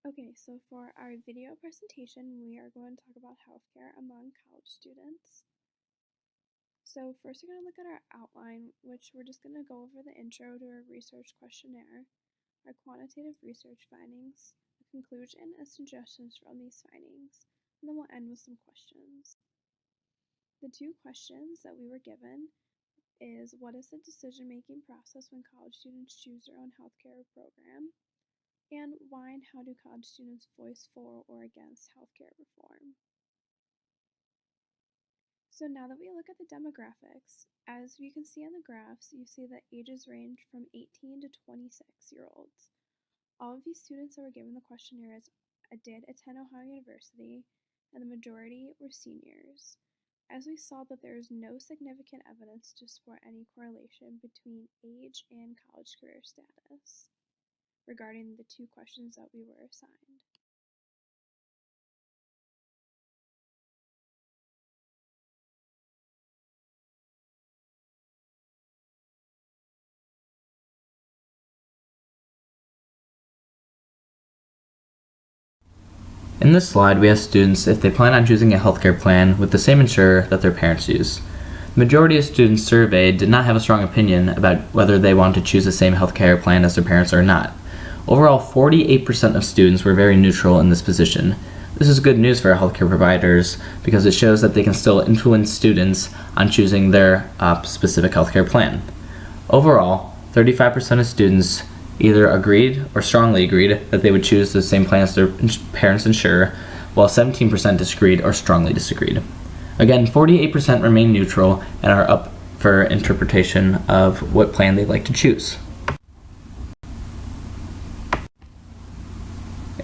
Okay, so for our video presentation, we are going to talk about healthcare among college students. So first we're going to look at our outline, which we're just going to go over the intro to our research questionnaire, our quantitative research findings, a conclusion and suggestions from these findings, and then we'll end with some questions. The two questions that we were given is what is the decision-making process when college students choose their own healthcare program? And why and how do college students voice for or against healthcare reform? So now that we look at the demographics, as you can see on the graphs, you see that ages range from 18 to 26-year-olds. All of these students that were given the questionnaires did attend Ohio University, and the majority were seniors. As we saw that there is no significant evidence to support any correlation between age and college career status regarding the two questions that we were assigned. In this slide, we ask students if they plan on choosing a healthcare plan with the same insurer that their parents use. The majority of students surveyed did not have a strong opinion about whether they want to choose the same healthcare plan as their parents or not. Overall, 48% of students were very neutral in this position. This is good news for our healthcare providers because it shows that they can still influence students on choosing their specific healthcare plan. Overall, 35% of students either agreed or strongly agreed that they would choose the same plan as their parents' insurer, while 17% disagreed or strongly disagreed. Again, 48% remain neutral and are up for interpretation of what plan they'd like to choose.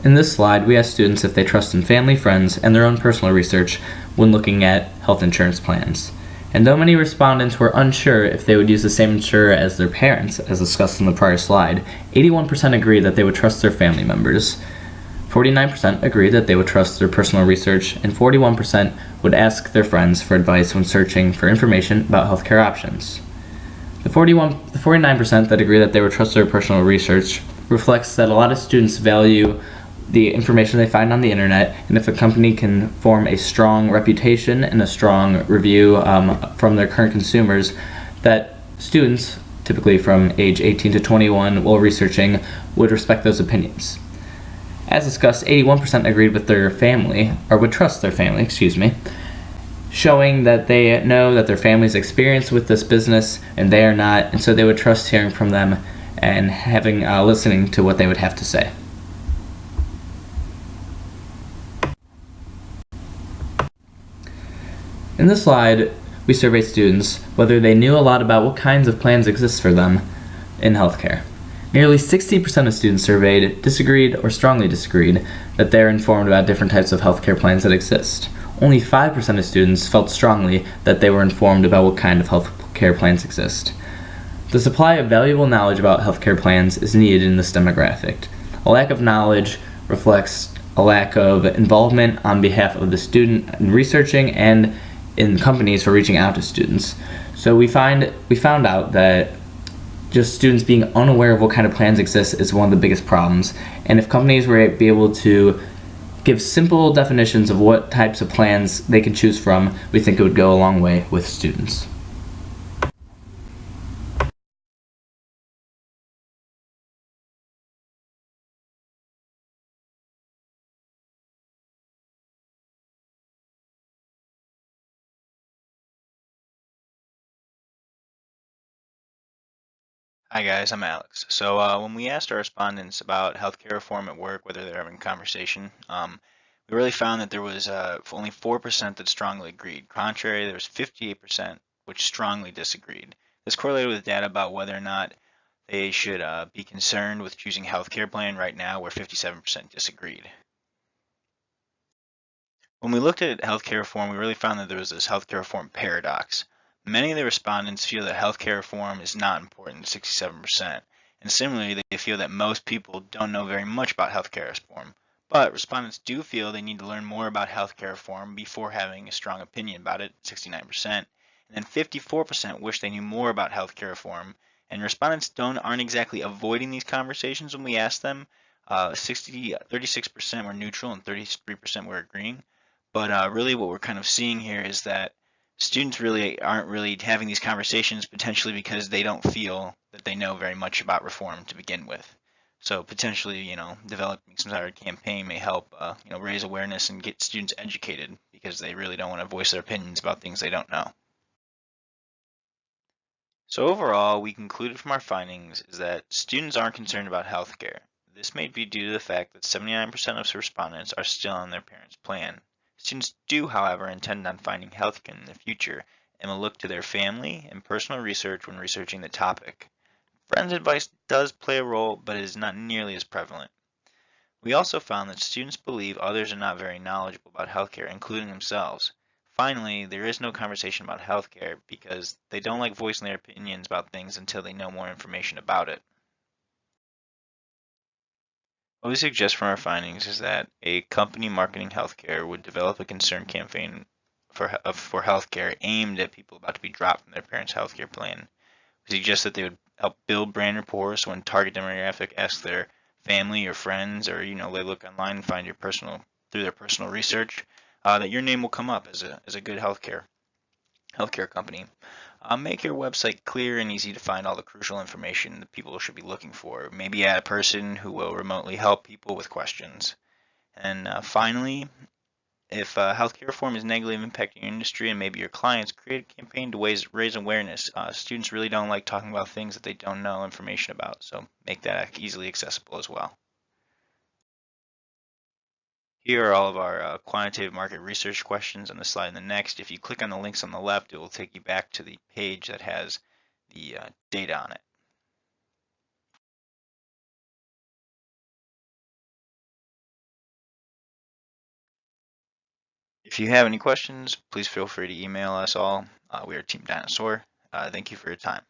In this slide, we ask students if they trust in family, friends, and their own personal research when looking at health insurance plans. And though many respondents were unsure if they would use the same insurer as their parents, as discussed in the prior slide, 81% agreed that they would trust their family members. 49% agreed that they would trust their personal research, and 41% would ask their friends for advice when searching for information about healthcare options. The 49% that agree that they would trust their personal research reflects that a lot of students value the information they find on the internet, and if a company can form a strong reputation and a strong review from their current consumers, that students, typically from age 18 to 21 while researching, would respect those opinions. As discussed, 81% agreed with their family, or would trust their family, showing that they know that their family's experienced with this business and they are not, and so they would trust hearing from them and listening to what they would have to say. In this slide, we surveyed students whether they knew a lot about what kinds of plans exist for them in healthcare. Nearly 60% of students surveyed disagreed or strongly disagreed that they are informed about different types of healthcare plans that exist. Only 5% of students felt strongly that they were informed about what kind of healthcare plans exist. The supply of valuable knowledge about healthcare plans is needed in this demographic. A lack of knowledge reflects a lack of involvement on behalf of the student in researching and in companies for reaching out to students. So we found out that just students being unaware of what kind of plans exist is one of the biggest problems. And if companies were to be able to give simple definitions of what types of plans they can choose from, we think it would go a long way with students. Hi guys, I'm Alex. So when we asked our respondents about healthcare reform at work, whether they're having a conversation, we really found that there was only 4% that strongly agreed. Contrary, there was 58% which strongly disagreed. This correlated with data about whether or not they should be concerned with choosing a healthcare plan right now, where 57% disagreed. When we looked at healthcare reform, we really found that there was this healthcare reform paradox. Many of the respondents feel that healthcare reform is not important, 67%, and similarly, they feel that most people don't know very much about healthcare reform. But respondents do feel they need to learn more about healthcare reform before having a strong opinion about it, 69%, and then 54% wish they knew more about healthcare reform. And respondents aren't exactly avoiding these conversations when we ask them. 36% were neutral and 33% were agreeing. But really what we're kind of seeing here is that students really aren't really having these conversations potentially because they don't feel that they know very much about reform to begin with. So potentially, developing some sort of campaign may help, raise awareness and get students educated because they really don't want to voice their opinions about things they don't know. So overall, we concluded from our findings is that students aren't concerned about healthcare. This may be due to the fact that 79% of respondents are still on their parents' plan. Students do, however, intend on finding healthcare in the future and will look to their family and personal research when researching the topic. Friends' advice does play a role, but it is not nearly as prevalent. We also found that students believe others are not very knowledgeable about healthcare, including themselves. Finally, there is no conversation about healthcare because they don't like voicing their opinions about things until they know more information about it. What we suggest from our findings is that a company marketing healthcare would develop a concern campaign for healthcare aimed at people about to be dropped from their parents' healthcare plan. We suggest that they would help build brand rapport, so when target demographic asks their family or friends, or they look online and find through their personal research, that your name will come up as a good healthcare company. Make your website clear and easy to find all the crucial information that people should be looking for. Maybe add a person who will remotely help people with questions. And finally, if healthcare reform is negatively impacting your industry and maybe your clients, create a campaign to raise awareness. Students really don't like talking about things that they don't know information about, so make that easily accessible as well. Here are all of our quantitative market research questions on the slide in the next. If you click on the links on the left, it will take you back to the page that has the data on it. If you have any questions, please feel free to email us all. We are Team Dinosaur. Thank you for your time.